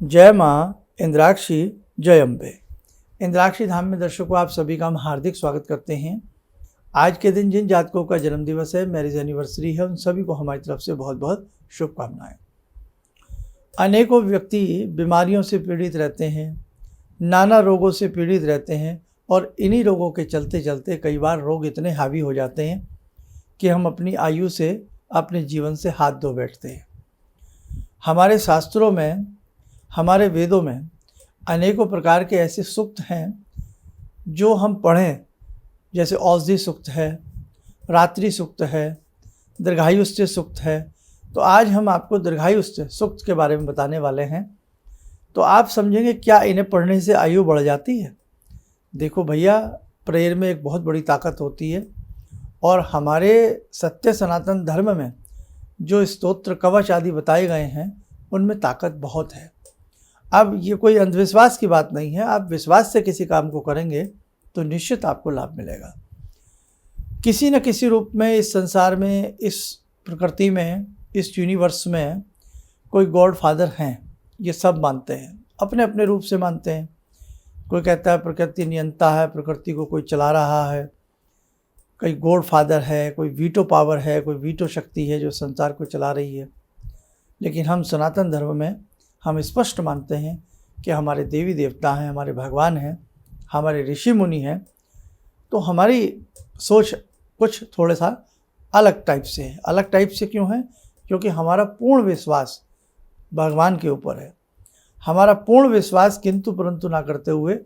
जय माँ इंद्राक्षी, जय अम्बे। इंद्राक्षी धाम में दर्शकों आप सभी का हम हार्दिक स्वागत करते हैं। आज के दिन जिन जातकों का जन्म दिवस है, मैरिज एनिवर्सरी है, उन सभी को हमारी तरफ से बहुत बहुत शुभकामनाएं। अनेकों व्यक्ति बीमारियों से पीड़ित रहते हैं, नाना रोगों से पीड़ित रहते हैं और इन्हीं रोगों के चलते चलते कई बार रोग इतने हावी हो जाते हैं कि हम अपनी आयु से, अपने जीवन से हाथ धो बैठते हैं। हमारे शास्त्रों में, हमारे वेदों में अनेकों प्रकार के ऐसे सूक्त हैं जो हम पढ़ें, जैसे औषधि सूक्त है, रात्रि सूक्त है, दीर्घायुष्य सूक्त है। तो आज हम आपको दीर्घायुष्य सूक्त के बारे में बताने वाले हैं। तो आप समझेंगे क्या इन्हें पढ़ने से आयु बढ़ जाती है? देखो भैया, प्रेयर में एक बहुत बड़ी ताकत होती है और हमारे सत्य सनातन धर्म में जो स्तोत्र कवच आदि बताए गए हैं उनमें ताकत बहुत है। अब ये कोई अंधविश्वास की बात नहीं है। आप विश्वास से किसी काम को करेंगे तो निश्चित आपको लाभ मिलेगा। किसी न किसी रूप में इस संसार में, इस प्रकृति में, इस यूनिवर्स में कोई गॉड फादर हैं, ये सब मानते हैं, अपने अपने रूप से मानते हैं। कोई कहता है प्रकृति नियंता है, प्रकृति को कोई चला रहा है, कोई गॉड फादर है, कोई वीटो पावर है, कोई वीटो शक्ति है जो संसार को चला रही है। लेकिन हम सनातन धर्म में हम स्पष्ट मानते हैं कि हमारे देवी देवता हैं, हमारे भगवान हैं, हमारे ऋषि मुनि हैं। तो हमारी सोच कुछ थोड़ा सा अलग टाइप से है। अलग टाइप से क्यों है? क्योंकि हमारा पूर्ण विश्वास भगवान के ऊपर है। हमारा पूर्ण विश्वास किंतु परंतु ना करते हुए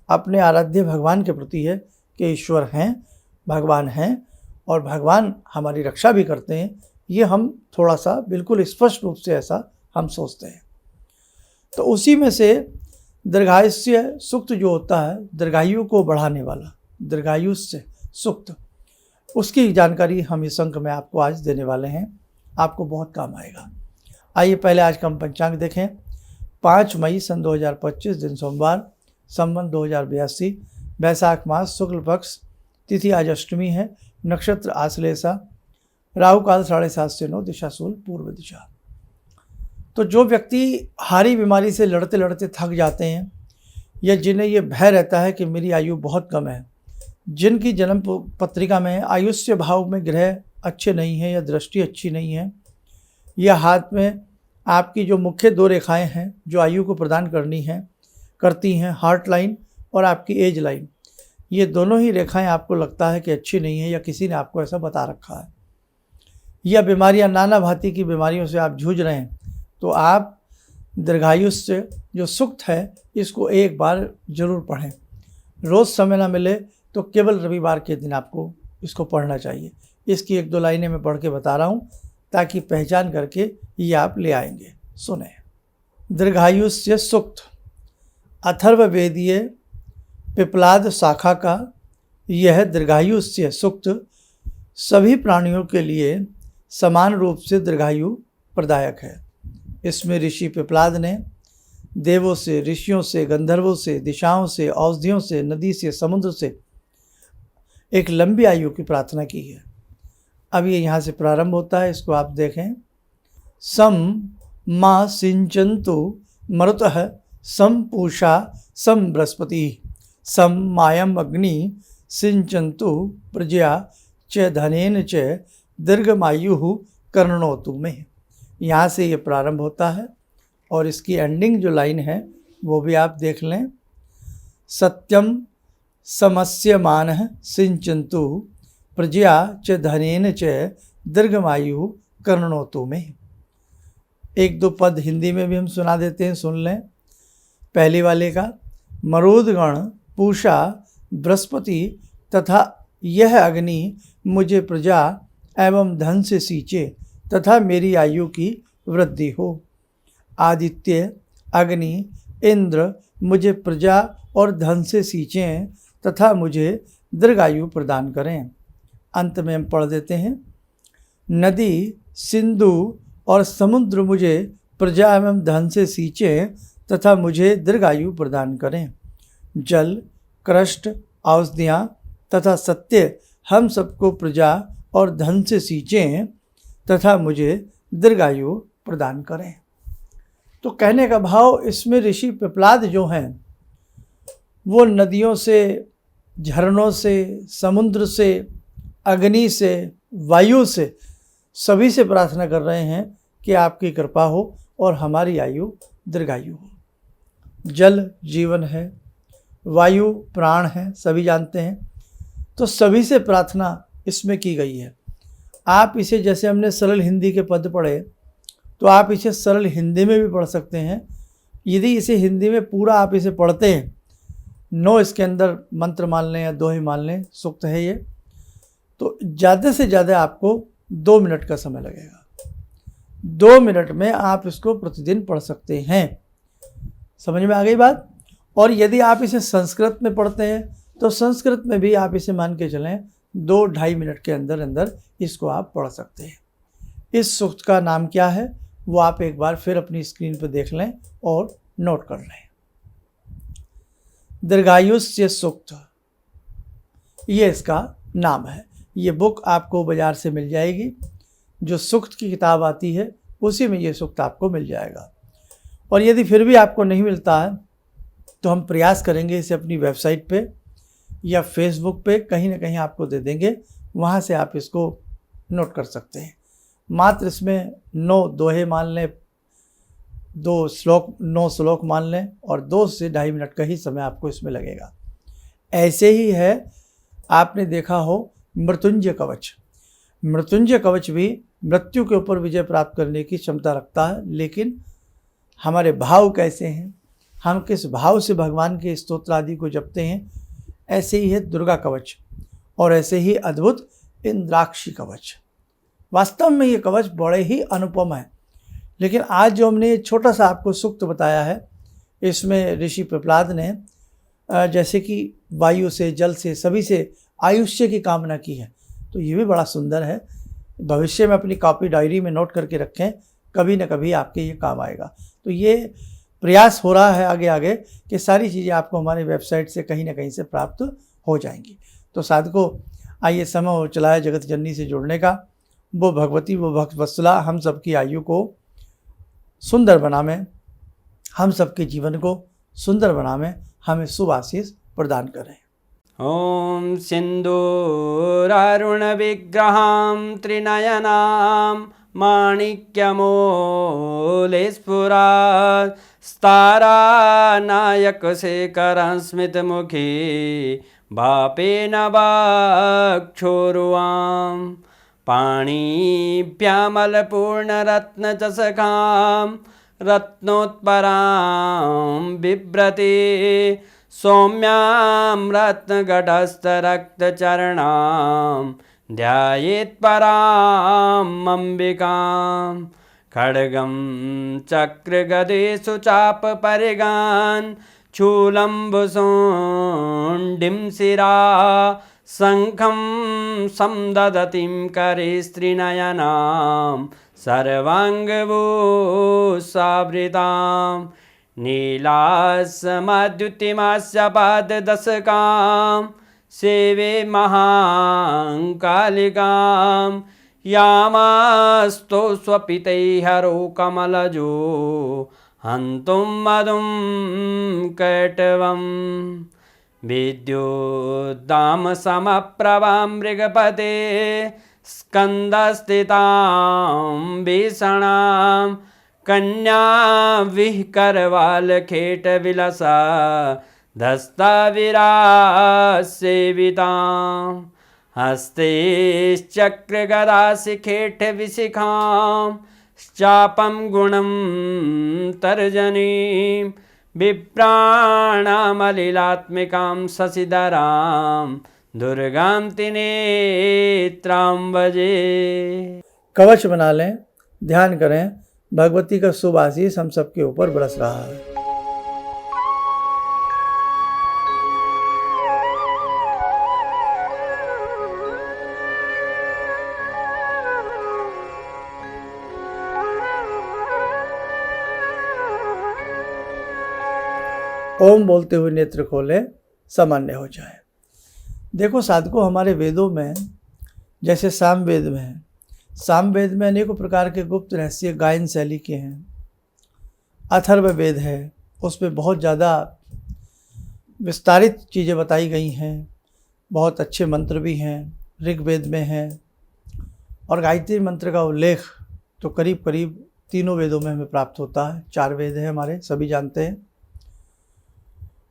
अपने आराध्य भगवान के प्रति है कि ईश्वर हैं, भगवान हैं और भगवान हमारी रक्षा भी करते हैं। ये हम थोड़ा सा बिल्कुल स्पष्ट रूप से ऐसा हम सोचते हैं। तो उसी में से दीर्घायुष्य सूक्त जो होता है, दीर्घायु को बढ़ाने वाला दीर्घायुष्य सूक्त, उसकी जानकारी हम इस अंक में आपको आज देने वाले हैं। आपको बहुत काम आएगा। आइए पहले आज का हम पंचांग देखें। 5 मई सन 2025 दिन सोमवार, संवत 2082, वैशाख मास, शुक्ल पक्ष, तिथि आज अष्टमी है, नक्षत्र आश्लेषा, राहु काल 7:30 से 9, दिशा शूल पूर्व दिशा। तो जो व्यक्ति हारी बीमारी से लड़ते लड़ते थक जाते हैं या जिन्हें ये भय रहता है कि मेरी आयु बहुत कम है, जिनकी जन्म पत्रिका में आयुष्य भाव में ग्रह अच्छे नहीं हैं या दृष्टि अच्छी नहीं है, या हाथ में आपकी जो मुख्य 2 रेखाएं हैं जो आयु को प्रदान करती हैं, हार्ट लाइन और आपकी एज लाइन, ये दोनों ही रेखाएं आपको लगता है कि अच्छी नहीं है या किसी ने आपको ऐसा बता रखा है, या बीमारियां, नाना भांति की बीमारियों से आप जूझ रहे हैं, तो आप दीर्घायुष्य जो सूक्त है इसको एक बार ज़रूर पढ़ें। रोज़ समय ना मिले तो केवल रविवार के दिन आपको इसको पढ़ना चाहिए। इसकी 1-2 लाइनें मैं पढ़ के बता रहा हूँ ताकि पहचान करके ये आप ले आएंगे। सुने। दीर्घायुष्य सूक्त अथर्ववेदीय पिपलाद शाखा का यह दीर्घायुष्य सूक्त सभी प्राणियों के लिए समान रूप से दीर्घायु प्रदायक है। इसमें ऋषि पिपलाद ने देवों से, ऋषियों से, गंधर्वों से, दिशाओं से, औषधियों से, नदी से, समुद्र से एक लंबी आयु की प्रार्थना की है। अब ये यहाँ से प्रारंभ होता है, इसको आप देखें। सम माँ सिंचन्तु मरुतः सम पूषा सम बृहस्पति सम मायम अग्नि सिंचन्तु प्रजया च धनेन च दीर्घमायु कर्णोतु में। यहाँ से ये प्रारंभ होता है और इसकी एंडिंग जो लाइन है वो भी आप देख लें। सत्यम समस्यमानः सिंचन्तु प्रजया च धनेन च दीर्घमायु कर्णोतु में। 1-2 पद हिंदी में भी हम सुना देते हैं, सुन लें। पहले वाले का, मरुदगण पूषा बृहस्पति तथा यह अग्नि मुझे प्रजा एवं धन से सींचे तथा मेरी आयु की वृद्धि हो। आदित्य, अग्नि, इंद्र मुझे प्रजा और धन से सींचें तथा मुझे दीर्घायु प्रदान करें। अंत में हम पढ़ देते हैं। नदी, सिंधु और समुद्र मुझे प्रजा एवं धन से सींचें तथा मुझे दीर्घायु प्रदान करें। जल, कृष्ट, औषधियाँ तथा सत्य हम सबको प्रजा और धन से सींचें तथा मुझे दीर्घायु प्रदान करें। तो कहने का भाव, इसमें ऋषि पिपलाद जो हैं वो नदियों से, झरनों से, समुद्र से, अग्नि से, वायु से, सभी से प्रार्थना कर रहे हैं कि आपकी कृपा हो और हमारी आयु दीर्घायु हो। जल जीवन है, वायु प्राण है, सभी जानते हैं। तो सभी से प्रार्थना इसमें की गई है। आप इसे, जैसे हमने सरल हिंदी के पद पढ़े, तो आप इसे सरल हिंदी में भी पढ़ सकते हैं। यदि इसे हिंदी में पूरा आप इसे पढ़ते हैं, 9 इसके अंदर मंत्र मान लें या दोहे मान लें, सूक्त है ये, तो ज़्यादा से ज़्यादा आपको 2 मिनट का समय लगेगा। 2 मिनट में आप इसको प्रतिदिन पढ़ सकते हैं। समझ में आ गई बात। और यदि आप इसे संस्कृत में पढ़ते हैं तो संस्कृत में भी आप इसे मान के चलें 2-2.5 मिनट के अंदर अंदर इसको आप पढ़ सकते हैं। इस सूक्त का नाम क्या है वो आप एक बार फिर अपनी स्क्रीन पर देख लें और नोट कर लें। दीर्घायुष्य सूक्त, ये इसका नाम है। ये बुक आपको बाज़ार से मिल जाएगी। जो सूक्त की किताब आती है उसी में ये सूक्त आपको मिल जाएगा। और यदि फिर भी आपको नहीं मिलता है तो हम प्रयास करेंगे इसे अपनी वेबसाइट पे या फेसबुक पे कहीं ना कहीं आपको दे देंगे, वहाँ से आप इसको नोट कर सकते हैं। मात्र इसमें 9 दोहे मान लें, 9 श्लोक मान लें और 2 से 2.5 मिनट का ही समय आपको इसमें लगेगा। ऐसे ही है, आपने देखा हो मृत्युंजय कवच। मृत्युंजय कवच भी मृत्यु के ऊपर विजय प्राप्त करने की क्षमता रखता है, लेकिन हमारे भाव कैसे हैं, हम किस भाव से भगवान के स्तोत्र आदि को जपते हैं, ऐसे ही है दुर्गा कवच और ऐसे ही अद्भुत इंद्राक्षी कवच। वास्तव में ये कवच बड़े ही अनुपम है। लेकिन आज जो हमने छोटा सा आपको सूक्त बताया है, इसमें ऋषि पिपलाद ने जैसे कि वायु से, जल से, सभी से आयुष्य की कामना की है, तो ये भी बड़ा सुंदर है। भविष्य में अपनी कॉपी डायरी में नोट करके रखें, कभी ना कभी आपके ये काम आएगा। तो ये प्रयास हो रहा है आगे आगे कि सारी चीज़ें आपको हमारी वेबसाइट से कहीं ना कहीं से प्राप्त हो जाएंगी। तो साधकों, आइए समय हो चला है जगत जननी से जुड़ने का। वो भगवती, वो भक्त वत्सला हम सबकी आयु को सुंदर बनावे, हम सबके जीवन को सुंदर बनावे, हमें शुभ आशीष प्रदान करें। ॐ सिन्दूरारुणविग्रहां त्रिनयनां माणिक्यमूलस्फुरात् स्तारानायकशेखरं स्मितमुखी भापेन वाक्षोरुवां पाणिभ्यामलपूर्णरत्नचषकां रत्नोत्परां बिभ्रति सौम्यां रत्नघटस्थरक्तचरणां ध्यायेत्पराम् अम्बिकां खड्गं चक्रगदेषु चापपरिगान् शूलम्बुशुण्डिं शिरा शङ्खं संदधतीं करे स्त्रीनयनां सर्वाङ्गभूषावृतां नीलास्मद्युतिमास्य पाददशकां सेवे महाकालिकां यामास्तो स्वपितैहरो कमलजो हन्तुं मधुं कैटवम् विद्युद्दामसमप्रभां मृगपते स्कन्दस्थितां भीषणां कन्या विहकरवालखेटविलसा धस्ताविरासेवितां हस्तैश्चक्रगदाशिखेटविशिखां चापं गुणं तर्जनीं विप्राणामलिलात्मिकां शशिधरां दुर्गां त्रिनेत्रां भजे। कवच बना लें, ध्यान करें, भगवती का शुभ आशीष हम सबके ऊपर बरस रहा है। ओम बोलते हुए नेत्र खोलें, सामान्य हो जाए। देखो साधकों, हमारे वेदों में जैसे सामवेद में है, सामवेद में अनेकों प्रकार के गुप्त रहस्य गायन शैली के हैं। अथर्ववेद है, उसमें बहुत ज़्यादा विस्तारित चीज़ें बताई गई हैं, बहुत अच्छे मंत्र भी हैं, ऋग्वेद में हैं, और गायत्री मंत्र का उल्लेख तो करीब करीब तीनों वेदों में हमें प्राप्त होता है। 4 वेद हैं हमारे, सभी जानते हैं।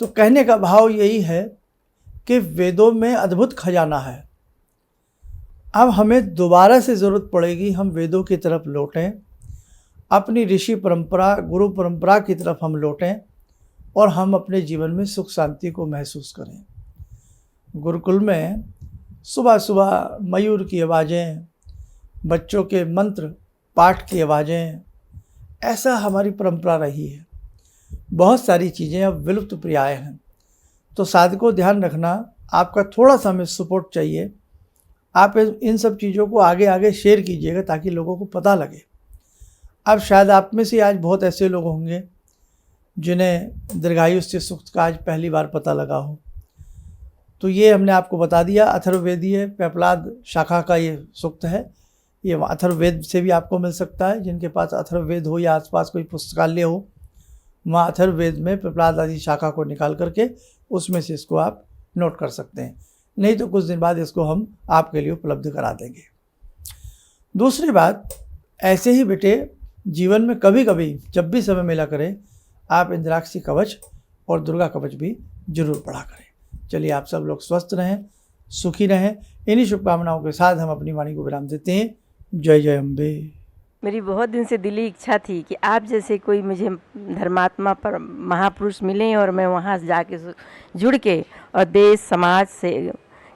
तो कहने का भाव यही है कि वेदों में अद्भुत खजाना है। अब हमें दोबारा से ज़रूरत पड़ेगी हम वेदों की तरफ लौटें, अपनी ऋषि परंपरा, गुरु परंपरा की तरफ हम लौटें और हम अपने जीवन में सुख शांति को महसूस करें। गुरुकुल में सुबह सुबह मयूर की आवाज़ें, बच्चों के मंत्र पाठ की आवाज़ें, ऐसा हमारी परंपरा रही है। बहुत सारी चीज़ें अब विलुप्त प्राय हैं। तो साधकों ध्यान रखना, आपका थोड़ा सा हमें सपोर्ट चाहिए। आप इन सब चीज़ों को आगे आगे शेयर कीजिएगा ताकि लोगों को पता लगे। अब शायद आप में से आज बहुत ऐसे लोग होंगे जिन्हें दीर्घायुष्य सूक्त का आज पहली बार पता लगा हो। तो ये हमने आपको बता दिया, अथर्ववेदीय पेपलाद शाखा का ये सूक्त है। ये अथर्ववेद से भी आपको मिल सकता है। जिनके पास अथर्ववेद हो या आसपास कोई पुस्तकालय हो, वहाँ अथर्ववेद में पेपलाद आदि शाखा को निकाल करके उसमें से इसको आप नोट कर सकते हैं। नहीं तो कुछ दिन बाद इसको हम आपके लिए उपलब्ध करा देंगे। दूसरी बात, ऐसे ही बेटे जीवन में कभी कभी जब भी समय मिला करें, आप इंद्राक्षी कवच और दुर्गा कवच भी जरूर पढ़ा करें। चलिए, आप सब लोग स्वस्थ रहें, सुखी रहें। इन्हीं शुभकामनाओं के साथ हम अपनी वाणी को विराम देते हैं। जय जय अम्बे। मेरी बहुत दिन से दिली इच्छा थी कि आप जैसे कोई मुझे धर्मात्मा पर महापुरुष मिलें और मैं वहाँ जाके जुड़ के और देश समाज से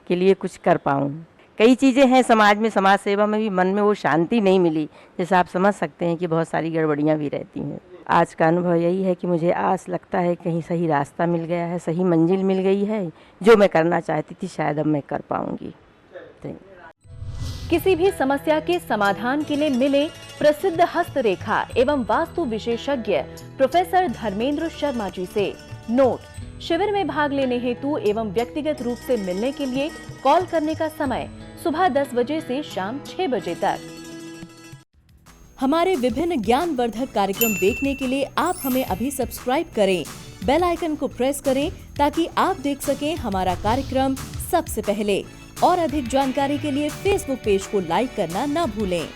के लिए कुछ कर पाऊँ। कई चीज़ें हैं समाज में, समाज सेवा में भी मन में वो शांति नहीं मिली। जैसे आप समझ सकते हैं कि बहुत सारी गड़बड़ियाँ भी रहती हैं। आज का अनुभव यही है कि मुझे आस लगता है कहीं सही रास्ता मिल गया है, सही मंजिल मिल गई है। जो मैं करना चाहती थी शायद अब मैं कर पाऊँगी। किसी भी समस्या के समाधान के लिए मिले प्रसिद्ध हस्तरेखा एवं वास्तु विशेषज्ञ प्रोफेसर धर्मेंद्र शर्मा जी से। नोट: शिविर में भाग लेने हेतु एवं व्यक्तिगत रूप से मिलने के लिए कॉल करने का समय सुबह 10 बजे से शाम 6 बजे तक। हमारे विभिन्न ज्ञानवर्धक कार्यक्रम देखने के लिए आप हमें अभी सब्सक्राइब करें, बेल आइकन को प्रेस करें ताकि आप देख सकें हमारा कार्यक्रम सबसे पहले। और अधिक जानकारी के लिए फेसबुक पेज को लाइक करना न भूलें।